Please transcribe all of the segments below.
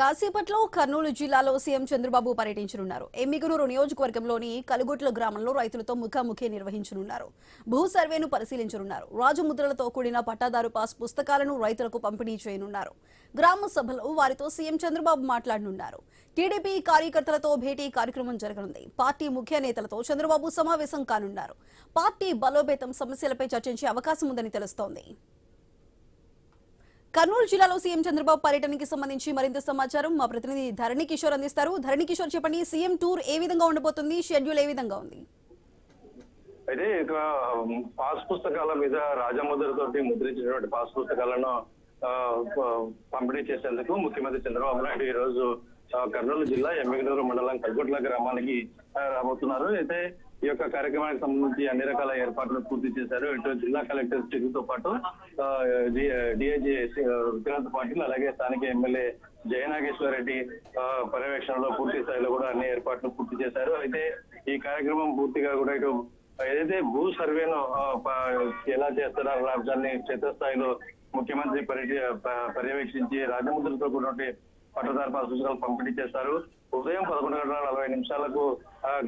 కాసేపట్లో కర్నూలు జిల్లాలో సీఎం చంద్రబాబు పర్యటించనున్నారు. ఎమ్మిగనూరు నియోజకవర్గంలోని కలుగుట్ల గ్రామంలో రైతులతో ముఖాముఖి నిర్వహించనున్నారు. భూ సర్వేను పరిశీలించనున్నారు. రాజముద్రలతో కూడిన పట్టాదారు పాస్ పుస్తకాలను రైతులకు పంపిణీ చేయనున్నారు. గ్రామ సభలో వారితో సీఎం చంద్రబాబు మాట్లాడనున్నారు. టీడీపీ కార్యకర్తలతో భేటీ కార్యక్రమం జరగనుంది. పార్టీ ముఖ్య నేతలతో చంద్రబాబు సమావేశం కానున్నారు. పార్టీ బలోపేతం సమస్యలపై చర్చించే అవకాశం ఉందని తెలుస్తోంది. కర్నూలు జిల్లాలో సీఎం చంద్రబాబు పర్యటనకి సంబంధించి మరింత సమాచారం మా ప్రతినిధి ధరణి కిషోర్ అందిస్తారు. ధరణి కిషోర్, చెప్పండి, సీఎం టూర్ ఏ విధంగా ఉండబోతుంది? షెడ్యూల్ ఏ విధంగా ఉంది? అయితే ఇక పాస్ పుస్తకాల మీద రాజముద్రతోటి ముద్రించినటువంటి పాస్ పుస్తకాలను పంపిణీ చేసేందుకు ముఖ్యమంత్రి చంద్రబాబు నాయుడు ఈ రోజు కర్నూలు జిల్లా ఎమ్మిగనూరు మండలం కల్గుట్ల గ్రామానికి రాబోతున్నారు. అయితే ఈ యొక్క కార్యక్రమానికి సంబంధించి అన్ని రకాల ఏర్పాట్లు పూర్తి చేశారు. ఇటు జిల్లా కలెక్టర్ తో పాటు డిఐజీ విక్రాంత్ పాటిల్, అలాగే స్థానిక ఎమ్మెల్యే జయనాగేశ్వర రెడ్డి పర్యవేక్షణలో పూర్తి స్థాయిలో కూడా అన్ని ఏర్పాట్లు పూర్తి చేశారు. అయితే ఈ కార్యక్రమం పూర్తిగా కూడా ఇటు ఏదైతే భూ సర్వేను ఎలా చేస్తారో దాన్ని క్షేత్రస్థాయిలో ముఖ్యమంత్రి పర్యవేక్షించి రాజముద్రతో కూడినటువంటి పట్టదారు పాస్ పుస్తకాలు పంపిణీ చేస్తారు. ఉదయం 11:40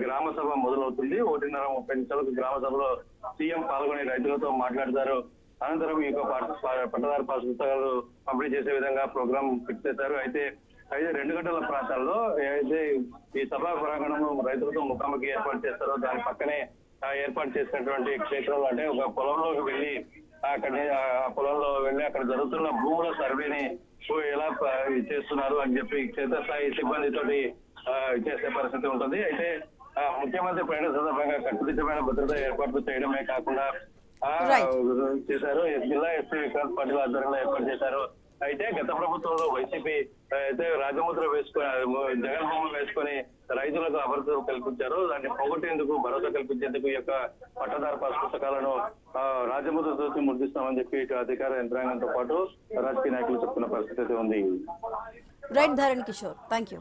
గ్రామ సభ మొదలవుతుంది. 1:30 గ్రామ సభలో సీఎం పాల్గొని రైతులతో మాట్లాడతారు. అనంతరం ఈ యొక్క పట్టదారు పాస్ పుస్తకాలు పంపిణీ చేసే విధంగా ప్రోగ్రాం ఫిక్స్ చేశారు. అయితే 2 గంటల ప్రాంతాల్లో ఏదైతే ఈ సభా ప్రాంగణం రైతులతో ముఖాముఖి ఏర్పాటు చేస్తారో దాని పక్కనే ఏర్పాటు చేసినటువంటి క్షేత్రంలో, అంటే ఒక పొలంలోకి వెళ్ళి పొలంలో వెళ్ళి అక్కడ జరుగుతున్న భూముల సర్వేని ఎలా చేస్తున్నారు అని చెప్పి క్షేత్రస్థాయి సిబ్బందితోటి చేసే పరిస్థితి ఉంటుంది. అయితే ముఖ్యమంత్రి పర్యటన సందర్భంగా కట్టుదిట్టమైన భద్రతా ఏర్పాట్లు చేయడమే కాకుండా చేశారు. జిల్లా ఎస్పీ విక్రాంత్ పాటిల్ ఆధ్వర్యంలో ఏర్పాటు చేశారు. అయితే గత ప్రభుత్వంలో వైసీపీ అయితే రాజముద్ర వేసుకొని జగన్మోహన్ వేసుకొని రైతులకు అభద్రత కల్పించారు. దాన్ని పోగొట్టేందుకు, భరోసా కల్పించేందుకు ఈ యొక్క పట్టదారు పాస్ పుస్తకాలను రాజముద్రతో ముద్రిస్తామని చెప్పి ఇటు అధికార యంత్రాంగంతో పాటు రాజకీయ నాయకులు చెప్తున్న పరిస్థితి ఉంది. Right Dharani Kishore, thank you.